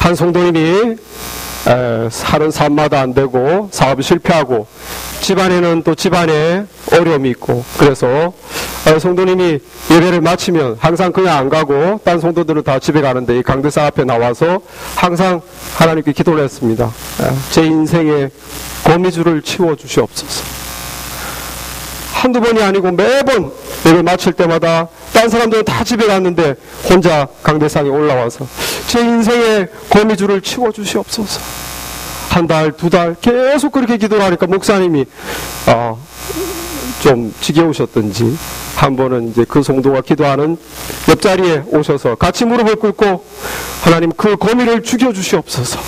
한 성도님이 사는 삶마다 안 되고 사업이 실패하고 집안에는 또 집안에 어려움이 있고, 그래서 성도님이 예배를 마치면 항상 그냥 안 가고 딴 성도들은 다 집에 가는데 이 강대상 앞에 나와서 항상 하나님께 기도를 했습니다. 제 인생의 거미줄을 치워주시옵소서. 한두 번이 아니고 매번 예배 마칠 때마다 딴 사람들은 다 집에 갔는데 혼자 강대상에 올라와서 제 인생의 거미줄을 치워주시옵소서. 한 달, 두 달 계속 그렇게 기도를 하니까 목사님이 좀 지겨우셨던지 한 번은 이제 그 성도가 기도하는 옆자리에 오셔서 같이 무릎을 꿇고 하나님 그 거미를 죽여주시옵소서.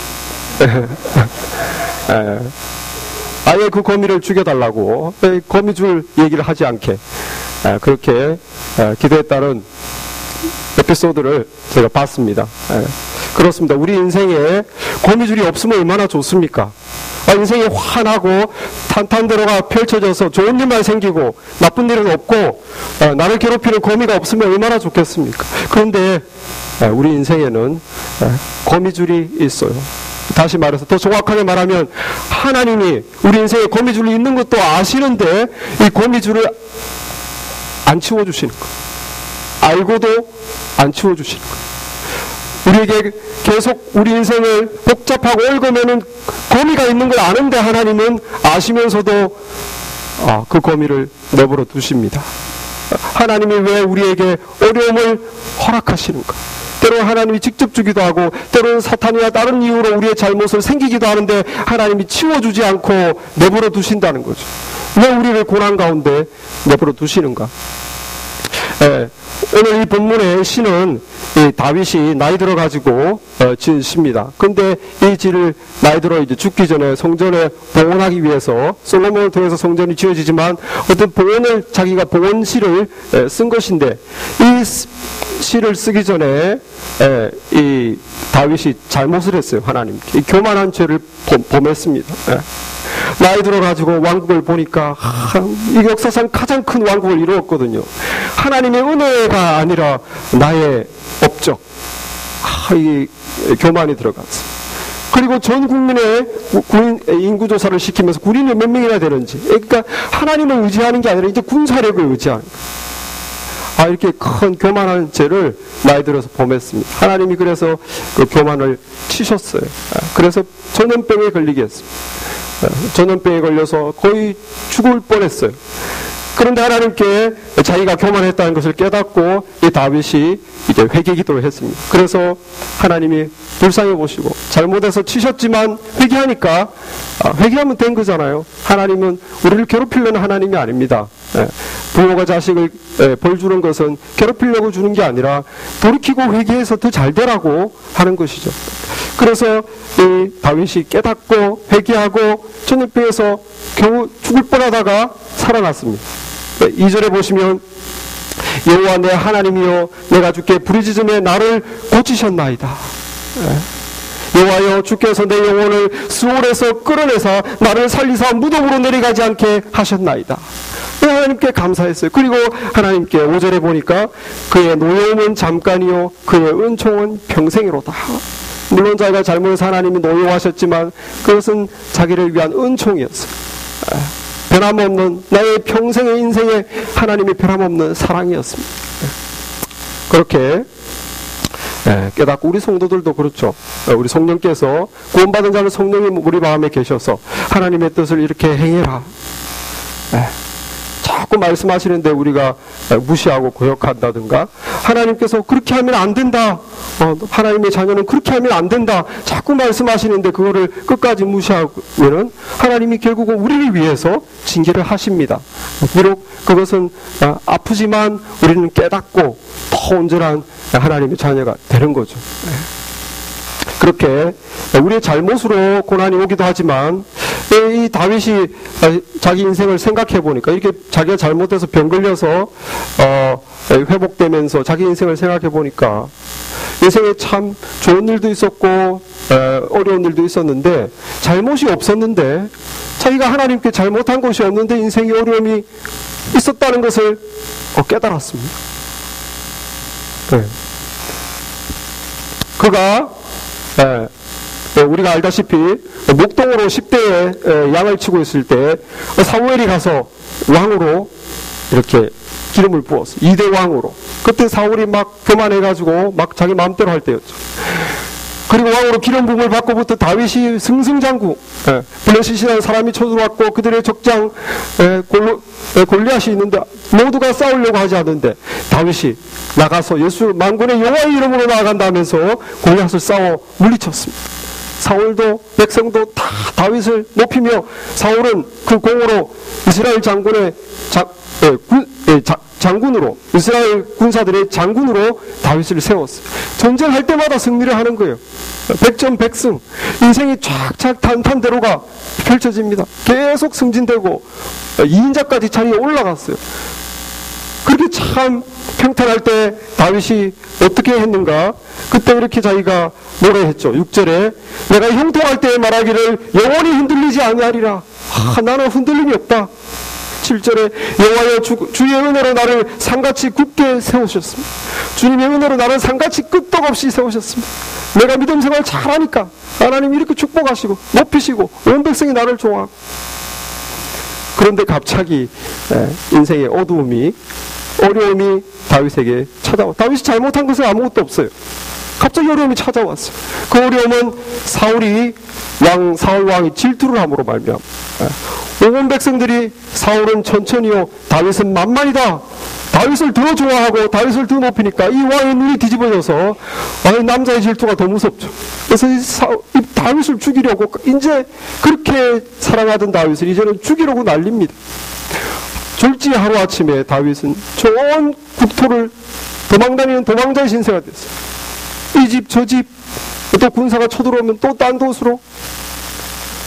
아예 그 거미를 죽여달라고 거미줄 얘기를 하지 않게 그렇게 기도했다는 에피소드를 제가 봤습니다. 그렇습니다. 우리 인생에 거미줄이 없으면 얼마나 좋습니까? 인생이 환하고 탄탄대로가 펼쳐져서 좋은 일만 생기고 나쁜 일은 없고 나를 괴롭히는 거미가 없으면 얼마나 좋겠습니까? 그런데 우리 인생에는 거미줄이 있어요. 다시 말해서 더 정확하게 말하면 하나님이 우리 인생에 거미줄이 있는 것도 아시는데 이 거미줄을 안 치워주시는 거예요. 알고도 안 치워주시는 거예요. 우리에게 계속 우리 인생을 복잡하고 얽으면은 거미가 있는 걸 아는데 하나님은 아시면서도 그 거미를 내버려 두십니다. 하나님이 왜 우리에게 어려움을 허락하시는가? 때로는 하나님이 직접 주기도 하고 때로는 사탄이나 다른 이유로 우리의 잘못을 생기기도 하는데 하나님이 치워주지 않고 내버려 두신다는 거죠. 왜 우리를 고난 가운데 내버려 두시는가? 오늘 이 본문의 시는 이 다윗이 나이 들어가지고 지은 시입니다. 근데 이 시를 나이 들어 이제 죽기 전에 성전을 봉헌하기 위해서 솔로몬을 통해서 성전이 지어지지만 어떤 봉헌을 자기가 봉헌시를 쓴 것인데 이 시를 쓰기 전에 이 다윗이 잘못을 했어요. 하나님께 교만한 죄를 범했습니다. 나이 들어가지고 왕국을 보니까 이 역사상 가장 큰 왕국을 이루었거든요. 하나님의 은혜가 아니라 나의 업적, 이 교만이 들어갔어요. 그리고 전 국민의 군인 인구조사를 시키면서 군인이 몇 명이나 되는지, 그러니까 하나님을 의지하는 게 아니라 이제 군사력을 의지하는 거예요. 이렇게 큰 교만한 죄를 나이 들어서 범했습니다. 하나님이 그래서 그 교만을 치셨어요. 그래서 전염병에 걸리게 했습니다. 전염병에 걸려서 거의 죽을 뻔했어요. 그런데 하나님께 자기가 교만했다는 것을 깨닫고 이 다윗이 이제 회개 기도를 했습니다. 그래서 하나님이 불쌍히 보시고 잘못해서 치셨지만 회개하니까 회개하면 된 거잖아요. 하나님은 우리를 괴롭히려는 하나님이 아닙니다. 부모가 자식을 벌 주는 것은 괴롭히려고 주는 게 아니라 돌이키고 회개해서 더 잘 되라고 하는 것이죠. 그래서 이 다윗이 깨닫고 회개하고 전염병에서 겨우 죽을 뻔하다가 살아났습니다. 2절에 보시면 여호와 내 하나님이여 내가 주께 부르짖음에 나를 고치셨나이다. 여호와여 주께서 내 영혼을 스올에서 끌어내사 나를 살리사 무덤으로 내려가지 않게 하셨나이다. 하나님께 감사했어요. 그리고 하나님께 5절에 보니까 그의 노여움은 잠깐이요 그의 은총은 평생이로다. 물론 자기가 잘못해서 하나님이 노여워하셨지만 그것은 자기를 위한 은총이었어요. 변함없는 나의 평생의 인생에 하나님의 변함없는 사랑이었습니다. 그렇게 깨닫고 우리 성도들도 그렇죠. 우리 성령께서 구원받은 자는 성령이 우리 마음에 계셔서 하나님의 뜻을 이렇게 행해라. 자꾸 말씀하시는데 우리가 무시하고 거역한다든가 하나님께서 그렇게 하면 안 된다. 하나님의 자녀는 그렇게 하면 안 된다. 자꾸 말씀하시는데 그거를 끝까지 무시하면은 하나님이 결국은 우리를 위해서 징계를 하십니다. 비록 그것은 아프지만 우리는 깨닫고 더 온전한 하나님의 자녀가 되는 거죠. 그렇게 우리의 잘못으로 고난이 오기도 하지만 이 다윗이 자기 인생을 생각해 보니까 이렇게 자기가 잘못해서 병 걸려서 회복되면서 자기 인생을 생각해 보니까 인생에 참 좋은 일도 있었고 어려운 일도 있었는데 잘못이 없었는데 자기가 하나님께 잘못한 것이 없는데 인생에 어려움이 있었다는 것을 깨달았습니다. 그가 우리가 알다시피 목동으로 10대에 양을 치고 있을 때 사무엘이 가서 왕으로 이렇게 기름을 부었어요. 2대 왕으로. 그때 사울이 막 교만해가지고 막 자기 마음대로 할 때였죠. 그리고 왕으로 기름 부음을 받고부터 다윗이 승승장구, 블레셋이라는 사람이 쳐들어왔고 그들의 적장 골리앗이 있는데 모두가 싸우려고 하지 않는데 다윗이 나가서 예수 만군의 여호와의 이름으로 나아간다면서 골리앗을 싸워 물리쳤습니다. 사울도 백성도 다 다윗을 높이며 사울은 그 공으로 이스라엘 장군의 장군으로, 이스라엘 군사들의 장군으로 다윗을 세웠어요. 전쟁할 때마다 승리를 하는 거예요. 백전백승. 인생이 쫙쫙 탄탄대로가 펼쳐집니다. 계속 승진되고 2인자까지 자리에 올라갔어요. 그렇게 참 평탄할 때 다윗이 어떻게 했는가? 그때 이렇게 자기가 노래했죠. 6절에 내가 형통할 때 말하기를 영원히 흔들리지 아니하리라. 나는 흔들림이 없다. 7절에 여호와여 주의 은혜로 나를 산같이 굳게 세우셨습니다. 주님의 은혜로 나를 산같이 끄떡없이 세우셨습니다. 내가 믿음 생활 잘하니까 하나님이 이렇게 축복하시고 높이시고 온 백성이 나를 좋아하고. 그런데 갑자기 인생의 어려움이 다윗에게 찾아와. 다윗이 잘못한 것은 아무것도 없어요. 갑자기 어려움이 찾아왔어요. 그 어려움은 사울 왕이 질투를 함으로 말미암아. 온 백성들이 사울은 천천히요 다윗은 만만이다. 다윗을 더 좋아하고 다윗을 더 높이니까 이 왕의 눈이 뒤집어져서 왕의 남자의 질투가 더 무섭죠. 그래서 이 다윗을 죽이려고 이제 그렇게 사랑하던 다윗을 이제는 죽이려고 난립니다. 졸지 하루아침에 다윗은 좋은 국토를 도망다니는 도망자의 신세가 됐어요. 이 집 저 집 또 군사가 쳐들어오면 또 딴 곳으로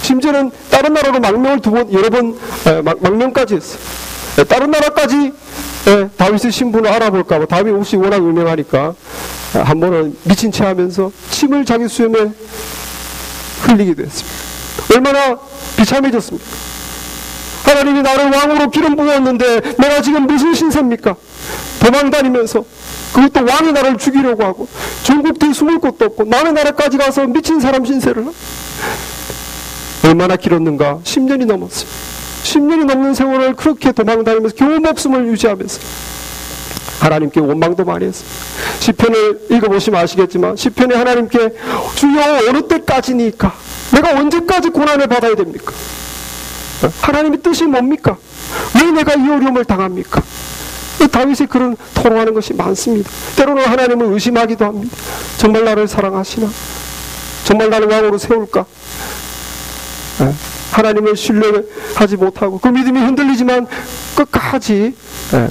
심지어는 다른 나라로 망명을 여러 번 망명까지 했어요. 다른 나라까지 다윗의 신분을 알아볼까 봐. 다윗 옷이 워낙 유명하니까 한 번은 미친 채 하면서 침을 자기 수염에 흘리기도 했습니다. 얼마나 비참해졌습니까? 하나님이 나를 왕으로 기름 부었는데 내가 지금 무슨 신세입니까? 도망다니면서 그것도 왕이 나를 죽이려고 하고 전국에 숨을 곳도 없고 남의 나라까지 가서 미친 사람 신세를 얼마나 길었는가? 10년이 넘었어요. 10년이 넘는 세월을 그렇게 도망다니면서 겨우 목숨을 유지하면서 하나님께 원망도 많이 했습니다. 시편을 읽어보시면 아시겠지만 시편에 하나님께 주여 어느 때까지니까? 내가 언제까지 고난을 받아야 됩니까? 하나님의 뜻이 뭡니까? 왜 내가 이 어려움을 당합니까? 다윗이 그런 토로하는 것이 많습니다. 때로는 하나님을 의심하기도 합니다. 정말 나를 사랑하시나? 정말 나를 왕으로 세울까? 하나님을 신뢰하지 못하고 그 믿음이 흔들리지만 끝까지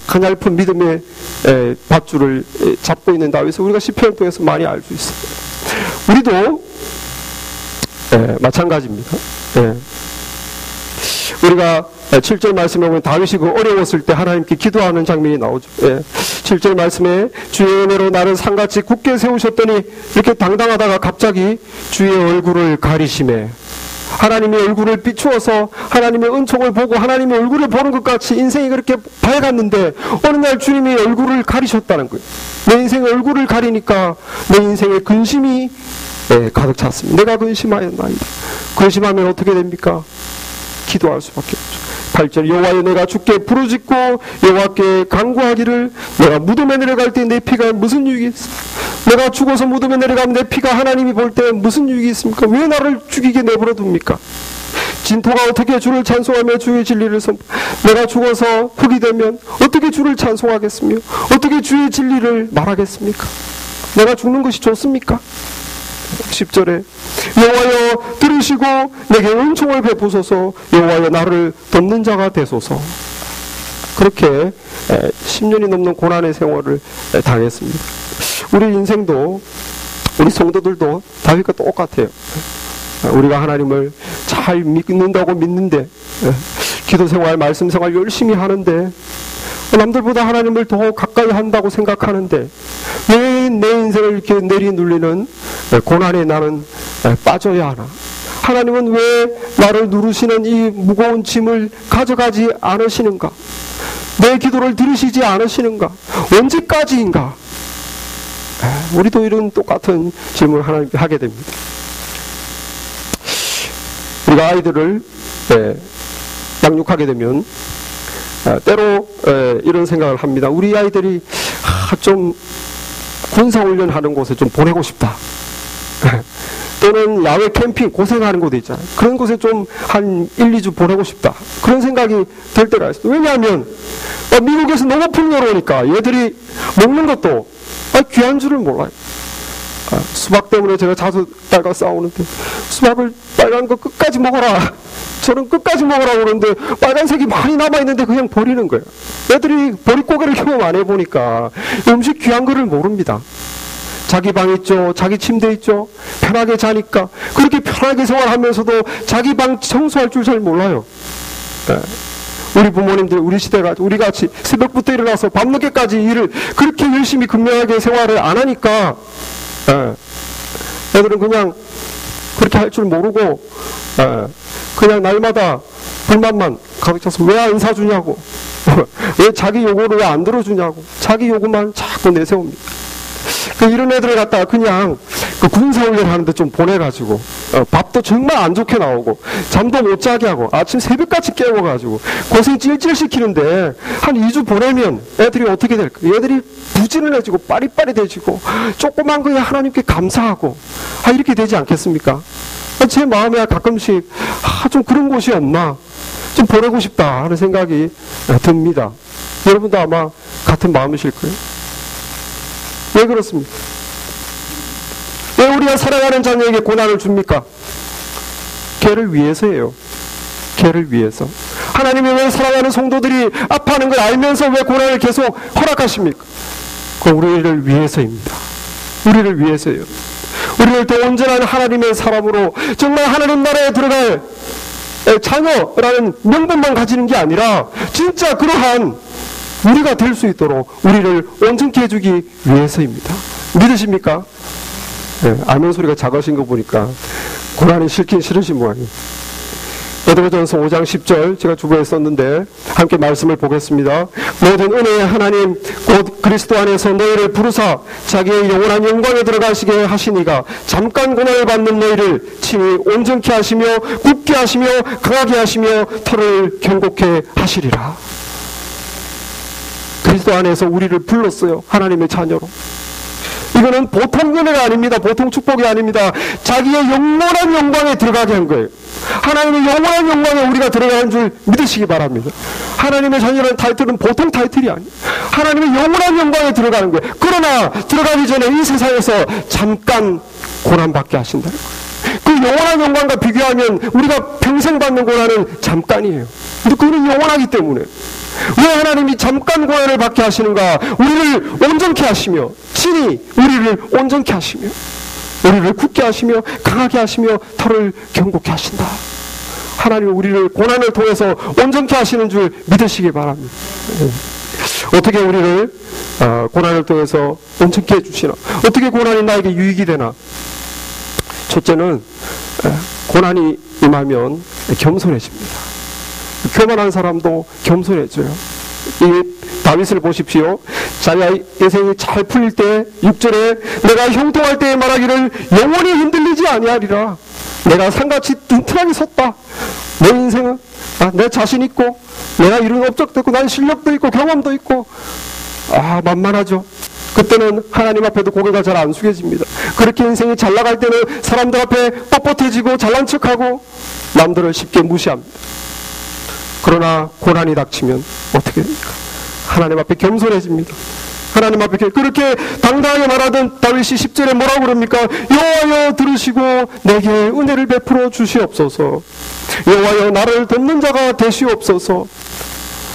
가냘픈 믿음의 밧줄을 잡고 있는 다윗을 우리가 시편을 통해서 많이 알 수 있습니다. 우리도 마찬가지입니다. 우리가 7절 말씀에 보면 다윗이 그 어려웠을 때 하나님께 기도하는 장면이 나오죠. 7절 말씀에 주의 은혜로 나를 산같이 굳게 세우셨더니 이렇게 당당하다가 갑자기 주의 얼굴을 가리심에 하나님의 얼굴을 비추어서 하나님의 은총을 보고 하나님의 얼굴을 보는 것 같이 인생이 그렇게 밝았는데 어느 날 주님이 얼굴을 가리셨다는 거예요. 내 인생의 얼굴을 가리니까 내 인생의 근심이 가득 찼습니다. 내가 근심하였나이다. 근심하면 어떻게 됩니까? 기도할 수밖에 없죠. 8절 여호와여 내가 주께 부르짖고 여호와께 간구하기를 내가 무덤에 내려갈 때 내 피가 무슨 유익이 있습니까? 내가 죽어서 무덤에 내려가면 내 피가 하나님이 볼 때 무슨 유익이 있습니까? 왜 나를 죽이게 내버려 둡니까? 진토가 어떻게 주를 찬송하며 주의 진리를 내가 죽어서 흙이 되면 어떻게 주를 찬송하겠으며 어떻게 주의 진리를 말하겠습니까? 내가 죽는 것이 좋습니까? 10절에 여호와여 들으시고 내게 은총을 베푸소서 여호와여 나를 돕는 자가 되소서. 그렇게 10년이 넘는 고난의 생활을 당했습니다. 우리 인생도 우리 성도들도 다윗과 똑같아요. 우리가 하나님을 잘 믿는다고 믿는데 기도 생활 말씀 생활 열심히 하는데 남들보다 하나님을 더 가까이 한다고 생각하는데 왜 내 인생을 이렇게 내리눌리는 고난에 나는 빠져야 하나? 하나님은 왜 나를 누르시는 이 무거운 짐을 가져가지 않으시는가? 내 기도를 들으시지 않으시는가? 우리가 아이들을 양육하게 되면 때로 이런 생각을 합니다. 우리 아이들이 좀 군사훈련하는 곳에 좀 보내고 싶다. 또는 야외 캠핑 고생하는 곳에 있잖아요. 그런 곳에 좀 한 1, 2주 보내고 싶다. 그런 생각이 들 때가 있어요. 왜냐하면 미국에서 너무 풍요로우니까 얘들이 먹는 것도 귀한 줄을 몰라요. 수박 때문에 제가 자주 딸과 싸우는데 수박을 빨간 거 끝까지 먹어라. 저는 끝까지 먹으라고 그러는데 빨간색이 많이 남아있는데 그냥 버리는 거예요. 애들이 버릿고개를 경험 안 해보니까 음식 귀한 거를 모릅니다. 자기 방 있죠. 자기 침대 있죠. 편하게 자니까. 그렇게 편하게 생활하면서도 자기 방 청소할 줄 잘 몰라요. 우리 부모님들, 우리 시대가, 우리 같이 새벽부터 일어나서 밤늦게까지 일을 그렇게 열심히 근면하게 생활을 안 하니까 애들은 그냥 그렇게 할 줄 모르고 그냥 날마다 불만만 가득 왜 안 사주냐고 왜 자기 요구를 왜 안 들어주냐고 자기 요구만 자꾸 내세웁니다. 이런 애들을 갖다가 그냥 군사훈련 하는데 좀 보내가지고 밥도 정말 안 좋게 나오고 잠도 못 자게 하고 아침 새벽같이 깨워가지고 고생 찔찔 시키는데 한 2주 보내면 애들이 어떻게 될까? 애들이 부지런해지고 빠릿빠릿해지고 조그만 거에 하나님께 감사하고 이렇게 되지 않겠습니까? 제 마음에 가끔씩 좀 그런 곳이 없나 좀 보내고 싶다 하는 생각이 듭니다. 여러분도 아마 같은 마음이실 거예요. 왜 그렇습니까? 왜 우리가 사랑하는 자녀에게 고난을 줍니까? 걔를 위해서예요. 걔를 위해서. 하나님이 왜 사랑하는 성도들이 아파하는 걸 알면서 왜 고난을 계속 허락하십니까? 그건 우리를 위해서입니다. 우리를 위해서예요. 우리를 더 온전한 하나님의 사람으로 정말 하나님 나라에 들어갈 자녀라는 명분만 가지는 게 아니라 진짜 그러한 우리가 될 수 있도록 우리를 온전케 해주기 위해서입니다. 믿으십니까? 아멘 소리가 작으신 거 보니까 고난이 싫긴 싫으신 모양이에요. 베드로전서 5장 10절 제가 주보에 썼는데 함께 말씀을 보겠습니다. 모든 은혜의 하나님 곧 그리스도 안에서 너희를 부르사 자기의 영원한 영광에 들어가시게 하시니가 잠깐 고난을 받는 너희를 친히 온전케 하시며 굳게 하시며 강하게 하시며 털을 견고케 하시리라. 그리스도 안에서 우리를 불렀어요. 하나님의 자녀로. 이거는 보통 은혜가 아닙니다. 보통 축복이 아닙니다. 자기의 영원한 영광에 들어가게 한 거예요. 하나님의 영원한 영광에 우리가 들어가는 줄 믿으시기 바랍니다. 하나님의 자녀라는 타이틀은 보통 타이틀이 아니에요. 하나님의 영원한 영광에 들어가는 거예요. 그러나 들어가기 전에 이 세상에서 잠깐 고난받게 하신다는 거예요. 그 영원한 영광과 비교하면 우리가 평생 받는 고난은 잠깐이에요. 근데 그는 영원하기 때문에 왜 하나님이 잠깐 고난을 받게 하시는가? 우리를 온전케 하시며 친히 우리를 온전케 하시며 우리를 굳게 하시며 강하게 하시며 털을 견고케 하신다. 하나님은 우리를 고난을 통해서 온전케 하시는 줄 믿으시기 바랍니다. 어떻게 우리를 고난을 통해서 온전케 해주시나? 어떻게 고난이 나에게 유익이 되나? 첫째는 고난이 임하면 겸손해집니다. 교만한 사람도 겸손해져요. 이 다윗을 보십시오. 자기 인생이 잘 풀릴 때 6절에 내가 형통할 때에 말하기를 영원히 흔들리지 아니하리라. 내가 산같이 튼튼하게 섰다. 내 인생은 내 자신 있고 내가 이룬 업적도 있고 난 실력도 있고 경험도 있고 만만하죠. 그때는 하나님 앞에도 고개가 잘 안 숙여집니다. 그렇게 인생이 잘 나갈 때는 사람들 앞에 뻣뻣해지고 잘난 척하고 남들을 쉽게 무시합니다. 그러나 고난이 닥치면 어떻게 됩니까? 하나님 앞에 겸손해집니다. 하나님 앞에 그렇게 당당하게 말하던 다윗이 10절에 뭐라고 그럽니까? 여호와여 들으시고 내게 은혜를 베풀어 주시옵소서. 여호와여 나를 돕는 자가 되시옵소서.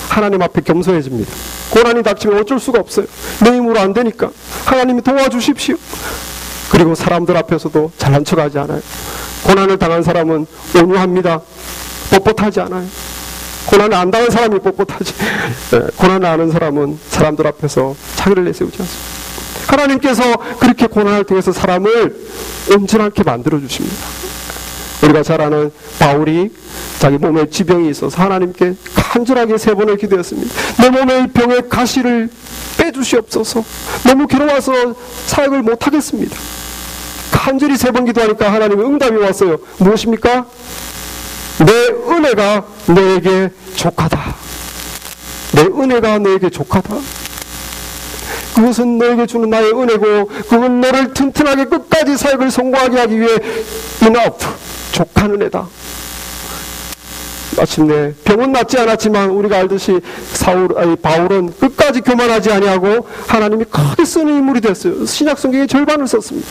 하나님 앞에 겸손해집니다. 고난이 닥치면 어쩔 수가 없어요. 내 힘으로 안 되니까 하나님이 도와주십시오. 그리고 사람들 앞에서도 잘난 척하지 않아요. 고난을 당한 사람은 온유합니다. 뻣뻣하지 않아요. 고난을 안 당한 사람이 뻣뻣하지. 고난을 아는 사람은 사람들 앞에서 자기를 내세우지 않습니다. 하나님께서 그렇게 고난을 통해서 사람을 온전하게 만들어주십니다. 우리가 잘 아는 바울이 자기 몸에 지병이 있어서 하나님께 간절하게 3번을 기도했습니다. 내 몸의 병의 가시를 빼주시옵소서. 너무 괴로워서 사역을 못하겠습니다. 간절히 3번 기도하니까 하나님의 응답이 왔어요. 무엇입니까? 내 은혜가 너에게 족하다. 내 은혜가 너에게 족하다. 그것은 너에게 주는 나의 은혜고, 그건 너를 튼튼하게 끝까지 사역을 성공하게 하기 위해 enough, 족한 은혜다. 마침내 병은 낫지 않았지만 우리가 알듯이 바울은 끝까지 교만하지 아니하고 하나님이 크게 쓰는 인물이 됐어요. 신약 성경의 절반을 썼습니다.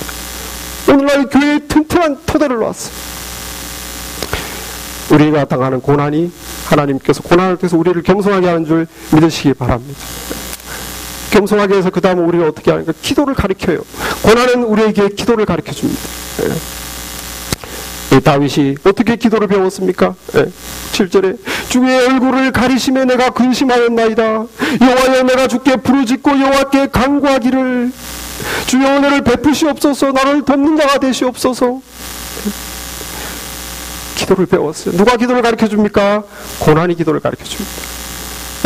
오늘날 교회에 튼튼한 토대를 놓았어요. 우리가 당하는 고난이 하나님께서 고난을 통해서 우리를 겸손하게 하는 줄 믿으시기 바랍니다. 겸손하게 해서 그 다음에 우리가 어떻게 하는가? 기도를 가르쳐요. 고난은 우리에게 기도를 가르쳐 줍니다. 다윗이 어떻게 기도를 배웠습니까? 7절에 주의 얼굴을 가리심에 내가 근심하였나이다. 여호와여, 내가 주께 부르짖고 여호와께 간구하기를 주의 은혜를 베푸시옵소서. 나를 돕는 자가 되시옵소서. 기도를 배웠어요. 누가 기도를 가르쳐 줍니까? 고난이 기도를 가르쳐 줍니다.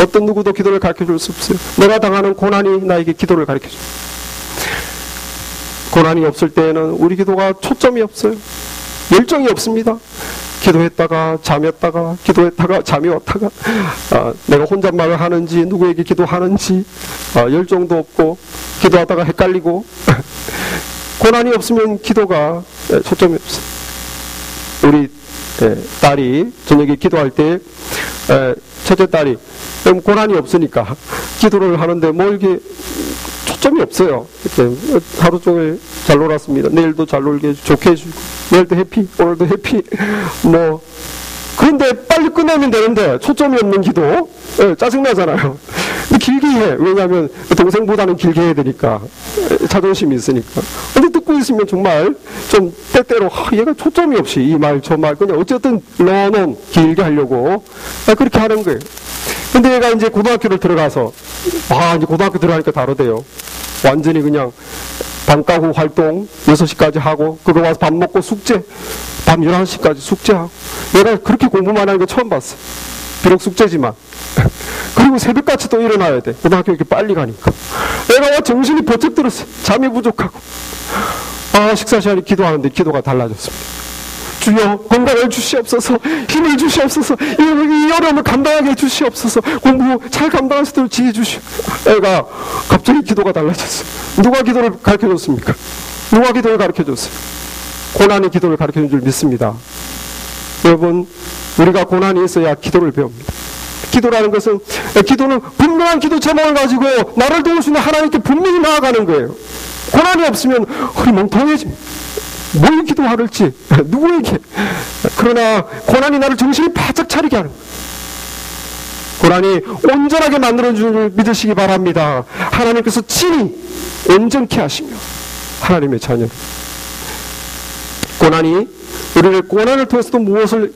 어떤 누구도 기도를 가르쳐 줄 수 없어요. 내가 당하는 고난이 나에게 기도를 가르쳐 줍니다. 고난이 없을 때에는 우리 기도가 초점이 없어요. 열정이 없습니다. 기도했다가 잠이 왔다가, 기도했다가 잠이 왔다가, 내가 혼잣말을 하는지 누구에게 기도하는지 열정도 없고, 기도하다가 헷갈리고 고난이 없으면 기도가 초점이 없어요. 우리 딸이 저녁에 기도할 때 첫째 딸이 고난이 없으니까 기도를 하는데 뭐 이렇게 초점이 없어요. 이렇게 하루 종일 잘 놀았습니다. 내일도 잘 놀게 해주고, 좋게 해주고, 내일도 해피, 오늘도 해피. 뭐 그런데 빨리 끝내면 되는데 초점이 없는 기도, 짜증나잖아요. 길게 해. 왜냐하면 동생보다는 길게 해야 되니까, 자존심이 있으니까. 근데 듣고 있으면 정말 좀 때때로 얘가 초점이 없이 이 말 저 말 그냥 어쨌든 런온 길게 하려고 그렇게 하는 거예요. 근데 얘가 이제 고등학교를 들어가서 이제 고등학교 들어가니까 다르대요. 완전히 그냥 방과 후 활동 6시까지 하고, 그거 와서 밥 먹고 숙제 밤 11시까지 숙제하고. 얘가 그렇게 공부만 하는 거 처음 봤어. 비록 숙제지만. 그리고 새벽같이 또 일어나야 돼. 고등학교 이렇게 빨리 가니까. 얘가 정신이 번쩍 들었어. 잠이 부족하고. 식사 시간에 기도하는데 기도가 달라졌습니다. 주여, 건강을 주시옵소서. 힘을 주시옵소서. 이 어려움을 감당하게 해주시옵소서. 공부 잘 감당할 수 있도록 지혜 주시오. 애가 갑자기 기도가 달라졌어요. 누가 기도를 가르쳐줬습니까? 누가 기도를 가르쳐줬어요? 고난이 기도를 가르쳐준 줄 믿습니다. 여러분, 우리가 고난이 있어야 기도를 배웁니다. 기도라는 것은, 기도는 분명한 기도 제목을 가지고 나를 도우시는 하나님께 분명히 나아가는 거예요. 고난이 없으면 멍텅해집니다. 뭘 기도할지, 누구에게. 그러나 고난이 나를 정신이 바짝 차리게 하는 거예요. 고난이 온전하게 만들어준 줄 믿으시기 바랍니다. 하나님께서 친히 온전케 하시며 하나님의 자녀. 고난이 우리를 고난을 통해서도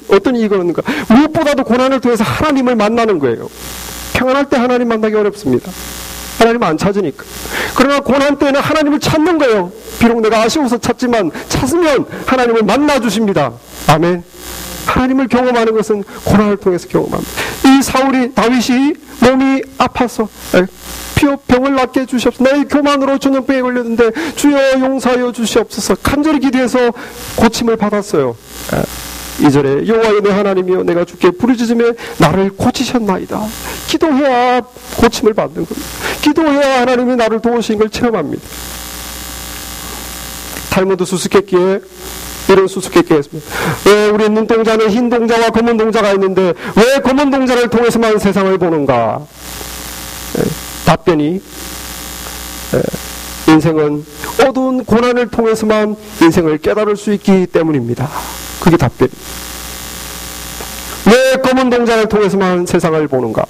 어떤 이익을 얻는가? 무엇보다도 고난을 통해서 하나님을 만나는 거예요. 평안할 때 하나님 만나기 어렵습니다. 하나님 안 찾으니까. 그러나 고난 때는 하나님을 찾는 거예요. 비록 내가 아쉬워서 찾지만 찾으면 하나님을 만나주십니다. 아멘. 하나님을 경험하는 것은 고난을 통해서 경험합니다. 이 다윗이 몸이 아파서 병을 낫게 해주시옵소서. 내 교만으로 전염병에 걸렸는데 주여 용서하여 주시옵소서. 간절히 기도해서 고침을 받았어요. 2절에 여호와여 내 하나님이여 내가 주께 부르짖으며 나를 고치셨나이다. 기도해야 고침을 받는 겁니다. 기도해야 하나님이 나를 도우신 걸 체험합니다. 탈무드 수수께끼에 이런 수수께끼가 있습니다. 왜 우리 눈동자는 흰 동자와 검은 동자가 있는데 왜 검은 동자를 통해서만 세상을 보는가? 답변이 인생은 어두운 고난을 통해서만 인생을 깨달을 수 있기 때문입니다. 그게 답변입니다. 왜 검은 동자를 통해서만 세상을 보는가?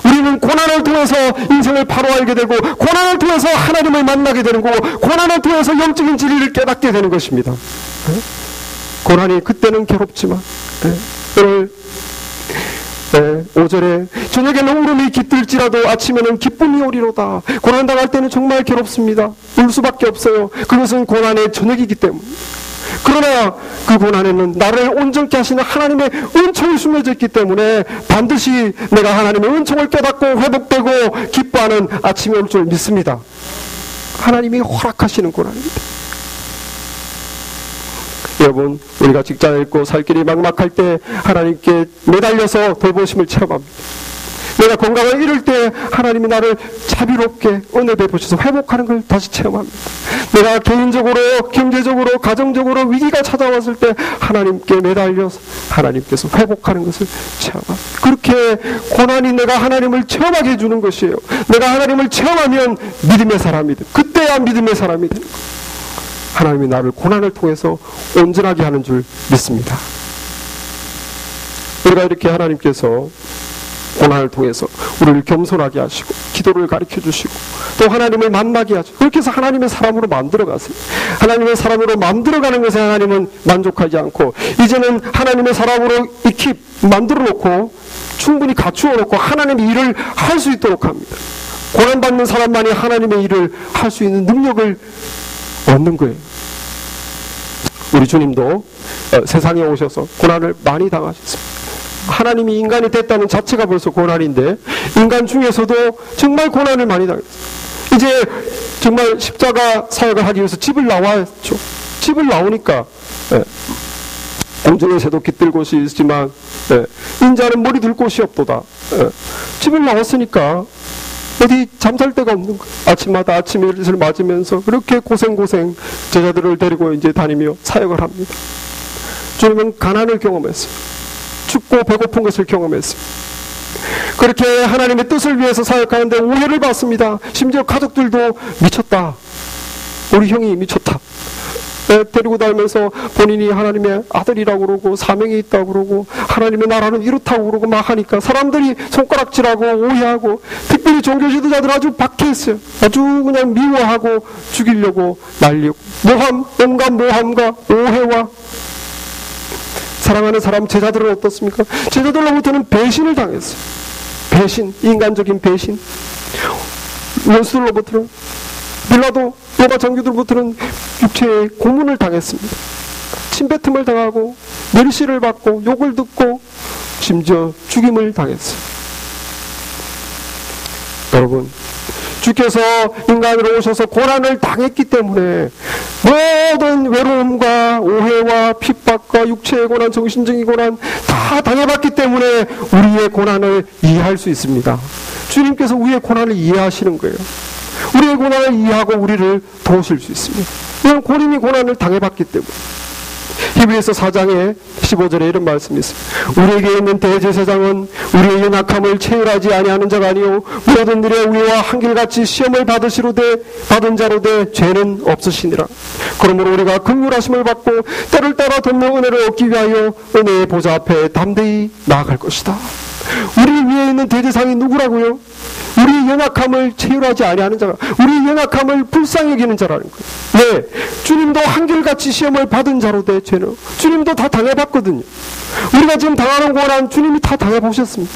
우리는 고난을 통해서 인생을 바로 알게 되고 고난을 통해서 하나님을 만나게 되는 거고 고난을 통해서 영적인 진리를 깨닫게 되는 것입니다. 고난이 그때는 괴롭지만 오늘 5절에 저녁에는 울음이 깃들지라도 아침에는 기쁨이 오리로다. 고난당할 때는 정말 괴롭습니다. 울 수밖에 없어요. 그것은 고난의 저녁이기 때문에. 그러나 그 고난에는 나를 온전케 하시는 하나님의 은총이 숨겨져 있기 때문에 반드시 내가 하나님의 은총을 깨닫고 회복되고 기뻐하는 아침이 올 줄 믿습니다. 하나님이 허락하시는 고난입니다. 여러분, 우리가 직장에 있고 살 길이 막막할 때 하나님께 매달려서 돌보심을 체험합니다. 내가 건강을 잃을 때 하나님이 나를 자비롭게 은혜 베푸셔서 회복하는 걸 다시 체험합니다. 내가 개인적으로, 경제적으로, 가정적으로 위기가 찾아왔을 때 하나님께 매달려서 하나님께서 회복하는 것을 체험합니다. 그렇게 고난이 내가 하나님을 체험하게 해주는 것이에요. 내가 하나님을 체험하면 믿음의 사람이 돼. 그때야 믿음의 사람이 되는 거예요. 하나님이 나를 고난을 통해서 온전하게 하는 줄 믿습니다. 우리가 이렇게 하나님께서 고난을 통해서 우리를 겸손하게 하시고 기도를 가르쳐 주시고 또 하나님을 만나게 하시고 그렇게 해서 하나님의 사람으로 만들어 가세요. 하나님의 사람으로 만들어가는 것에 하나님은 만족하지 않고 이제는 하나님의 사람으로 익히 만들어 놓고 충분히 갖추어 놓고 하나님의 일을 할 수 있도록 합니다. 고난받는 사람만이 하나님의 일을 할 수 있는 능력을 얻는 거예요. 우리 주님도 세상에 오셔서 고난을 많이 당하셨습니다. 하나님이 인간이 됐다는 자체가 벌써 고난인데 인간 중에서도 정말 고난을 많이 당했어요. 이제 정말 십자가 사역을 하기 위해서 집을 나왔죠. 집을 나오니까 공중에 새도 깃들 곳이 있지만 인자는 머리 들 곳이 없도다. 집을 나왔으니까 어디 잠잘 데가 없는 거예요. 아침마다 아침 일을 맞으면서 그렇게 고생 제자들을 데리고 이제 다니며 사역을 합니다. 주님은 가난을 경험했어요. 춥고 배고픈 것을 경험했어요. 그렇게 하나님의 뜻을 위해서 사역하는데 오해를 받습니다. 심지어 가족들도 미쳤다. 우리 형이 미쳤다. 데리고 다니면서 본인이 하나님의 아들이라고 그러고 사명이 있다고 그러고 하나님의 나라는 이렇다고 그러고 막 하니까 사람들이 손가락질하고 오해하고 특별히 종교 지도자들 아주 박해했어요. 아주 그냥 미워하고 죽이려고 날리고 온갖 모함과 오해와 사랑하는 사람 제자들은 어떻습니까? 제자들로부터는 배신을 당했어요. 배신, 인간적인 배신. 원수들로부터는 빌라도 로마 장교들로부터는 육체의 고문을 당했습니다. 침뱉음을 당하고 멸시를 받고 욕을 듣고 심지어 죽임을 당했어요. 여러분, 주께서 인간으로 오셔서 고난을 당했기 때문에 모든 외로움과 오해와 핍박과 육체의 고난, 정신적인 고난 다 당해봤기 때문에 우리의 고난을 이해할 수 있습니다. 주님께서 우리의 고난을 이해하시는 거예요. 우리의 고난을 이해하고 우리를 도우실 수 있습니다. 왜냐하면 본인이 고난을 당해봤기 때문에. 히브리서 4장에 15절에 이런 말씀이 있습니다. 우리에게 있는 대제사장은 우리의 연약함을 체휼하지 아니하는 자가 아니요 모든 일에 우리와 한결같이 시험을 받은 자로되 죄는 없으시니라. 그러므로 우리가 긍휼하심을 받고 때를 따라 돕는 은혜를 얻기 위하여 은혜의 보좌 앞에 담대히 나아갈 것이다. 우리 위에 있는 대제사장이 누구라고요? 우리의 연약함을 체휼하지 아니하는 자가, 우리의 연약함을 불쌍히 여기는 자라는 거예요. 네, 주님도 한결같이 시험을 받은 자로 돼. 죄는 주님도 다 당해봤거든요. 우리가 지금 당하는 고난 주님이 다 당해보셨습니다.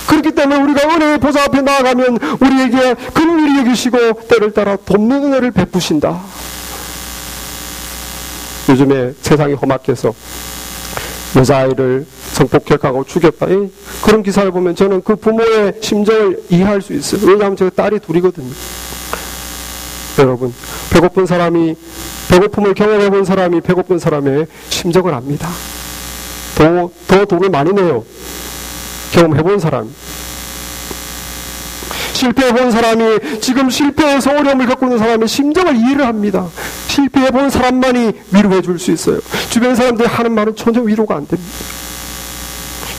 그렇기 때문에 우리가 은혜의 보좌 앞에 나아가면 우리에게 긍휼히 여기시고 때를 따라 돕는 은혜를 베푸신다. 요즘에 세상이 험악해서 여자아이를 성폭행하고 죽였다. 그런 기사를 보면 저는 그 부모의 심정을 이해할 수 있어요. 왜냐하면 제가 딸이 둘이거든요. 여러분, 배고픔을 경험해본 사람이 배고픈 사람의 심정을 압니다. 더 돈을 많이 내요. 경험해본 사람. 실패해본 사람이 지금 실패해서 어려움을 겪고 있는 사람의 심정을 이해를 합니다. 실패해본 사람만이 위로해 줄 수 있어요. 주변 사람들이 하는 말은 전혀 위로가 안 됩니다.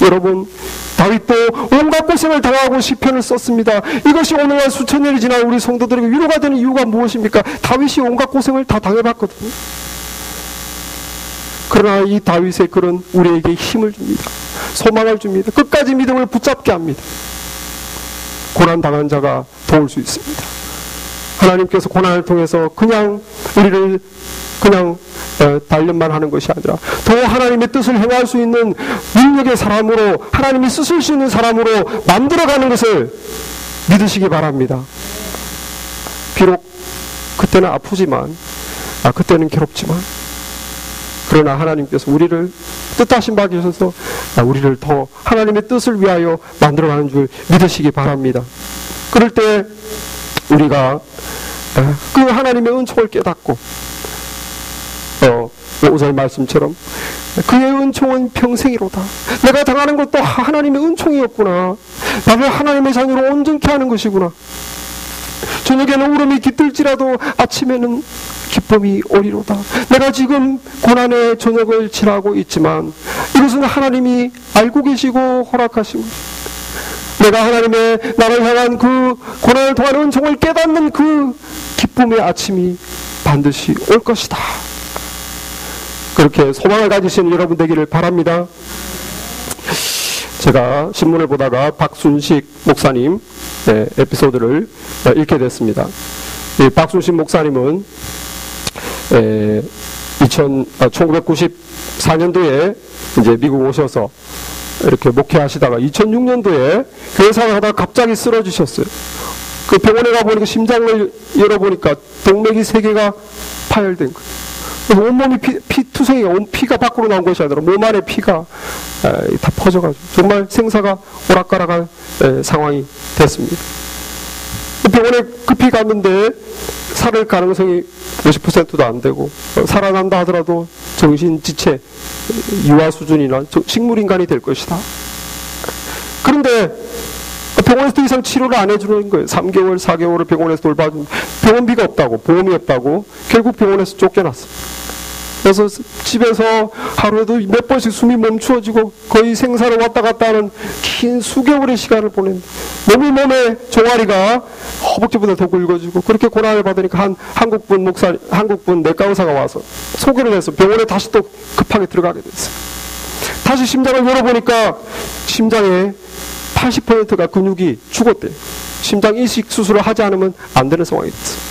여러분, 다윗도 온갖 고생을 당하고 시편을 썼습니다. 이것이 오늘날 수천 년이 지난 우리 성도들에게 위로가 되는 이유가 무엇입니까? 다윗이 온갖 고생을 다 당해봤거든요. 그러나 이 다윗의 글은 우리에게 힘을 줍니다. 소망을 줍니다. 끝까지 믿음을 붙잡게 합니다. 고난당한 자가 도울 수 있습니다. 하나님께서 고난을 통해서 그냥 우리를 단련만 하는 것이 아니라 더 하나님의 뜻을 행할 수 있는 능력의 사람으로, 하나님이 쓰실 수 있는 사람으로 만들어가는 것을 믿으시기 바랍니다. 비록 그때는 아프지만, 그때는 괴롭지만, 그러나 하나님께서 우리를 뜻하신 바 계셔서 우리를 더 하나님의 뜻을 위하여 만들어가는 줄 믿으시기 바랍니다. 그럴 때 우리가 그 하나님의 은총을 깨닫고 5절 말씀처럼 그의 은총은 평생이로다. 내가 당하는 것도 하나님의 은총이었구나. 나를 하나님의 자녀로 온전케 하는 것이구나. 저녁에는 울음이 깃들지라도 아침에는 기쁨이 오리로다. 내가 지금 고난의 저녁을 지나고 있지만 이것은 하나님이 알고 계시고 허락하시고, 내가 하나님의 나를 향한 그 고난을 통한 은총을 깨닫는 그 기쁨의 아침이 반드시 올 것이다. 그렇게 소망을 가지시는 여러분 되기를 바랍니다. 제가 신문을 보다가 박순식 목사님 에피소드를 읽게 됐습니다. 이 박순식 목사님은 1994년도에 이제 미국 오셔서 이렇게 목회하시다가 2006년도에 교회생활 하다가 갑자기 쓰러지셨어요. 그 병원에 가보니까 심장을 열어보니까 동맥이 3개가 파열된 거예요. 그래서 온몸이 피투성이가, 피가 밖으로 나온 것이 아니라 몸 안에 피가 다 퍼져가지고 정말 생사가 오락가락한 상황이 됐습니다. 병원에 급히 갔는데 살을 가능성이 50%도 안 되고, 살아난다 하더라도 정신지체 유아 수준이나 식물인간이 될 것이다. 그런데 병원에서 더 이상 치료를 안 해주는 거예요. 3개월, 4개월을 병원에서 돌봐준, 병원비가 없다고, 보험이 없다고 결국 병원에서 쫓겨났어요. 그래서 집에서 하루에도 몇 번씩 숨이 멈추어지고 거의 생사를 왔다 갔다 하는 긴 수개월의 시간을 보냈는데 몸에 종아리가 허벅지보다 더 굵어지고, 그렇게 고난을 받으니까 한국분 내과 의사가 와서 소개를 해서 병원에 다시 또 급하게 들어가게 됐어요. 다시 심장을 열어보니까 심장의 80%가 근육이 죽었대요. 심장 이식 수술을 하지 않으면 안 되는 상황이 됐어요.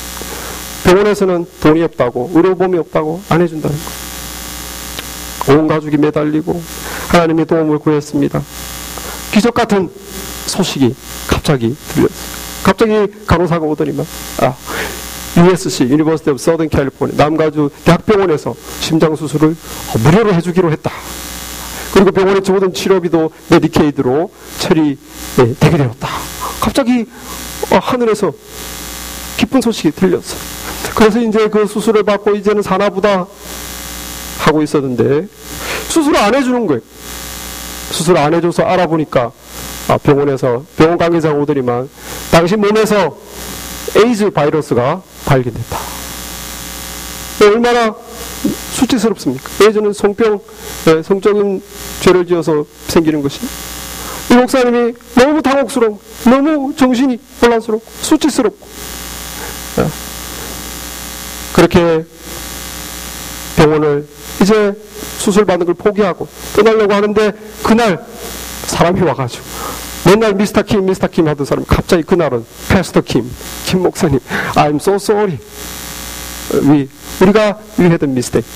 병원에서는 돈이 없다고, 의료보험이 없다고 안 해준다는 거예요. 온 가족이 매달리고 하나님의 도움을 구했습니다. 기적 같은 소식이 갑자기 들렸어요. 갑자기 간호사가 오더니만 USC, University of Southern California, 남가주 대학병원에서 심장 수술을 무료로 해주기로 했다. 그리고 병원의 모든 치료비도 메디케이드로 처리되게 되었다. 갑자기 하늘에서 기쁜 소식이 들렸어요. 그래서 이제 그 수술을 받고 이제는 사나보다 하고 있었는데 수술을 안 해주는 거예요. 수술 안 해줘서 알아보니까 병원에서 병원 관계자가 오더니만 당신 몸에서 에이즈 바이러스가 발견됐다. 얼마나 수치스럽습니까? 에이즈는 성적인 죄를 지어서 생기는 것이. 이 목사님이 너무 당혹스러워, 너무 정신이 혼란스럽고 수치스럽고, 그렇게 병원을 이제 수술 받는 걸 포기하고 떠나려고 하는데, 그날 사람이 와가지고 맨날 미스터 킴 하던 사람이 갑자기 그날은 패스터 김 목사님, I'm so sorry. 우리가 we had a mistake.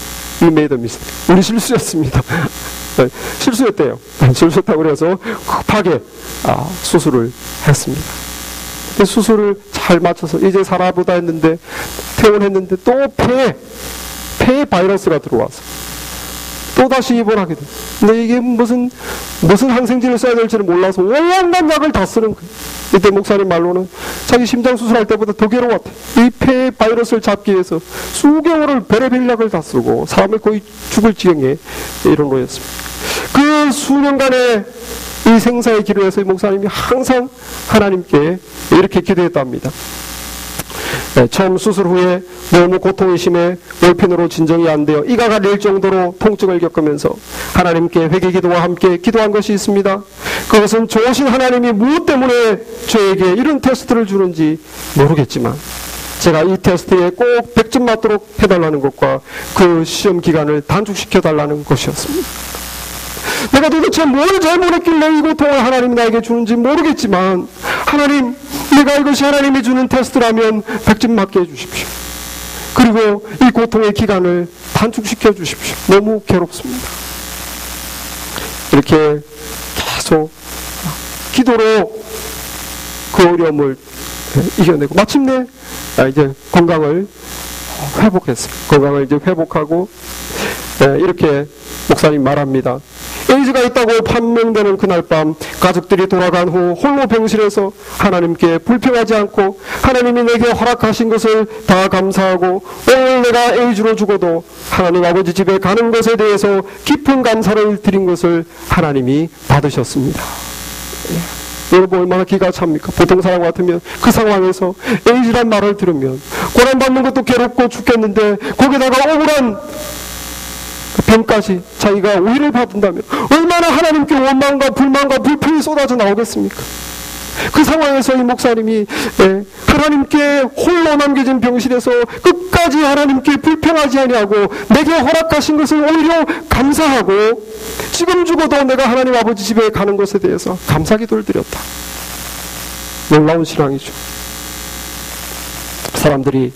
We made a mistake. 우리 실수였습니다. 실수였대요. 실수했다고 그래서 급하게 수술을 했습니다. 수술을 잘 맞춰서 이제 살아보다 했는데, 퇴원했는데 또 폐에 바이러스가 들어와서 또 다시 입원하게 돼요. 근데 이게 무슨 항생제를 써야 될지를 몰라서 온갖 약을 다 쓰는 거예요. 이때 목사님 말로는 자기 심장 수술할 때보다 더 괴로웠대. 이 폐 바이러스를 잡기 위해서 수개월을 별의별 약을 다 쓰고 사람을 거의 죽을 지경에 이런 거였습니다. 그 수년간의 이 생사의 기로에서 이 목사님이 항상 하나님께 이렇게 기도했답니다. 처음 수술 후에 너무 고통이 심해 몰핀으로 진정이 안 되어 이가 갈릴 정도로 통증을 겪으면서 하나님께 회개기도와 함께 기도한 것이 있습니다. 그것은 좋으신 하나님이 무엇 때문에 저에게 이런 테스트를 주는지 모르겠지만 제가 이 테스트에 꼭 100점 맞도록 해달라는 것과 그 시험 기간을 단축시켜달라는 것이었습니다. 내가 도대체 뭘 잘못했길래 이 고통을 하나님이 나에게 주는지 모르겠지만, 하나님, 내가 이것이 하나님이 주는 테스트라면 100점 맞게 해주십시오. 그리고 이 고통의 기간을 단축시켜 주십시오. 너무 괴롭습니다. 이렇게 계속 기도로 그 어려움을 이겨내고 마침내 이제 건강을 회복했어요. 건강을 이제 회복하고 이렇게 목사님 말합니다. 에이즈가 있다고 판명되는 그날 밤 가족들이 돌아간 후 홀로 병실에서 하나님께 불평하지 않고 하나님이 내게 허락하신 것을 다 감사하고 오늘 내가 에이즈로 죽어도 하나님 아버지 집에 가는 것에 대해서 깊은 감사를 드린 것을 하나님이 받으셨습니다. 여러분 얼마나 기가 찹니까? 보통 사람 같으면 그 상황에서 에이즈란 말을 들으면 고난받는 것도 괴롭고 죽겠는데 거기다가 억울한 병까지 자기가 오해를 받는다면 얼마나 하나님께 원망과 불만과 불평이 쏟아져 나오겠습니까? 그 상황에서 이 목사님이 하나님께 홀로 남겨진 병실에서 끝까지 하나님께 불평하지 아니하고 내게 허락하신 것을 오히려 감사하고 지금 죽어도 내가 하나님 아버지 집에 가는 것에 대해서 감사기도를 드렸다. 놀라운 신앙이죠. 사람들이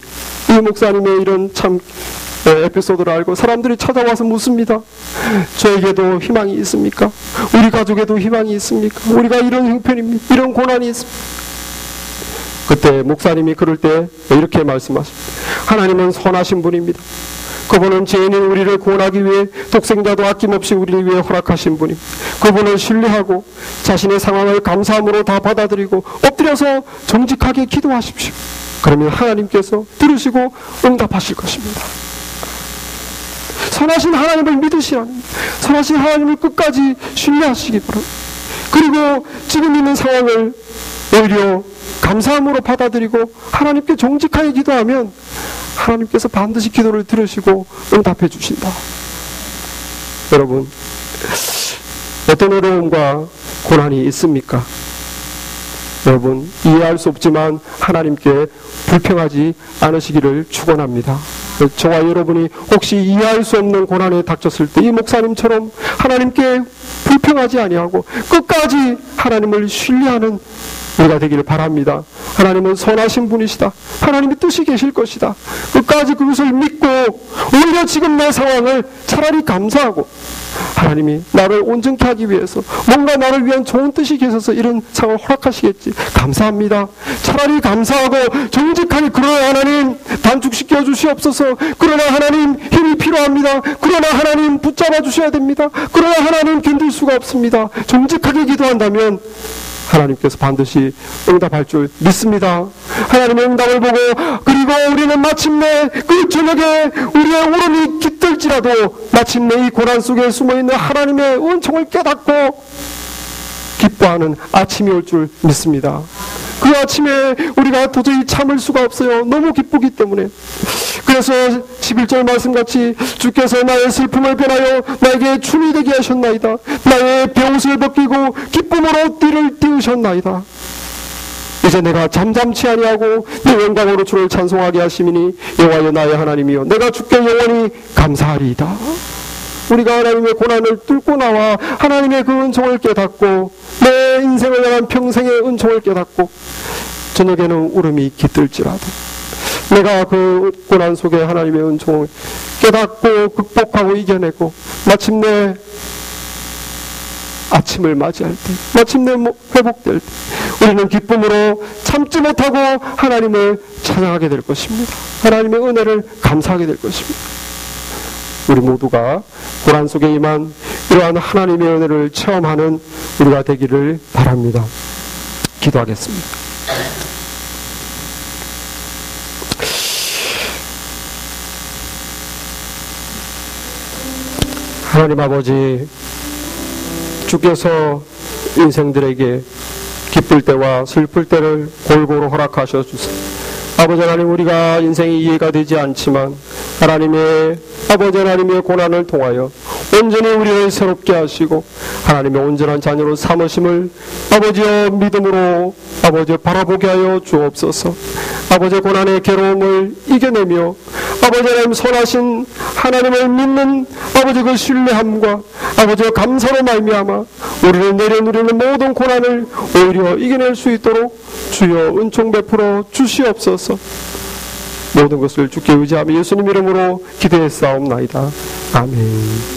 이 목사님의 이런 참 에피소드를 알고 사람들이 찾아와서 묻습니다. 저에게도 희망이 있습니까? 우리 가족에도 희망이 있습니까? 우리가 이런 형편입니다. 이런 고난이 있습니다. 그때 목사님이 그럴 때 이렇게 말씀하십니다. 하나님은 선하신 분입니다. 그분은 죄인인 우리를 구원하기 위해 독생자도 아낌없이 우리를 위해 허락하신 분입니다. 그분을 신뢰하고 자신의 상황을 감사함으로 다 받아들이고 엎드려서 정직하게 기도하십시오. 그러면 하나님께서 들으시고 응답하실 것입니다. 선하신 하나님을 믿으시라는, 선하신 하나님을 끝까지 신뢰하시기 바랍니다. 그리고 지금 있는 상황을 오히려 감사함으로 받아들이고 하나님께 정직하게 기도하면 하나님께서 반드시 기도를 들으시고 응답해 주신다. 여러분, 어떤 어려움과 고난이 있습니까? 여러분, 이해할 수 없지만 하나님께 불평하지 않으시기를 축원합니다. 저와 여러분이 혹시 이해할 수 없는 고난에 닥쳤을 때 이 목사님처럼 하나님께 불평하지 아니하고 끝까지 하나님을 신뢰하는 우리가 되기를 바랍니다. 하나님은 선하신 분이시다. 하나님의 뜻이 계실 것이다. 끝까지 그것을 믿고 오히려 지금 내 상황을 차라리 감사하고 하나님이 나를 온전케 하기 위해서 뭔가 나를 위한 좋은 뜻이 계셔서 이런 상황을 허락하시겠지. 감사합니다. 차라리 감사하고 정직하게 그러나 하나님 단축시켜 주시옵소서. 그러나 하나님 힘이 필요합니다. 그러나 하나님 붙잡아 주셔야 됩니다. 그러나 하나님 견딜 수가 없습니다. 정직하게 기도한다면 하나님께서 반드시 응답할 줄 믿습니다. 하나님의 응답을 보고 그리고 우리는 마침내 그 저녁에 우리의 울음이 깃들지라도 마침내 이 고난 속에 숨어있는 하나님의 은총을 깨닫고 기뻐하는 아침이 올 줄 믿습니다. 그 아침에 우리가 도저히 참을 수가 없어요. 너무 기쁘기 때문에. 그래서 11절 말씀같이 주께서 나의 슬픔을 변하여 나에게 춤이 되게 하셨나이다. 나의 베옷을 벗기고 기쁨으로 띠를 띄우셨나이다. 이제 내가 잠잠치 아니하고 내 영광으로 주를 찬송하게 하심이니 여호와여 나의 하나님이여 내가 주께 영원히 감사하리이다. 우리가 하나님의 고난을 뚫고 나와 하나님의 그 은총을 깨닫고 내 인생을 향한 평생의 은총을 깨닫고 저녁에는 울음이 깃들지라도 내가 그 고난 속에 하나님의 은총을 깨닫고 극복하고 이겨내고 마침내 아침을 맞이할 때 마침내 회복될 때 우리는 기쁨으로 참지 못하고 하나님을 찬양하게 될 것입니다. 하나님의 은혜를 감사하게 될 것입니다. 우리 모두가 고난 속에 임한 이러한 하나님의 은혜를 체험하는 우리가 되기를 바랍니다. 기도하겠습니다. 하나님 아버지, 주께서 인생들에게 기쁠 때와 슬플 때를 골고루 허락하셔 주세요. 아버지 하나님, 우리가 인생이 이해가 되지 않지만 하나님의 아버지 하나님의 고난을 통하여 온전히 우리를 새롭게 하시고 하나님의 온전한 자녀로 삼으심을 아버지여 믿음으로 아버지 바라보게 하여 주옵소서. 아버지 고난의 괴로움을 이겨내며 아버지 하나님 선하신 하나님을 믿는 아버지 그 신뢰함과 아버지의 감사로 말미암아 우리를 내려누리는 모든 고난을 오히려 이겨낼 수 있도록 주여 은총 베풀어 주시옵소서. 모든 것을 주께 의지하며 예수님 이름으로 기도했사옵나이다. 아멘.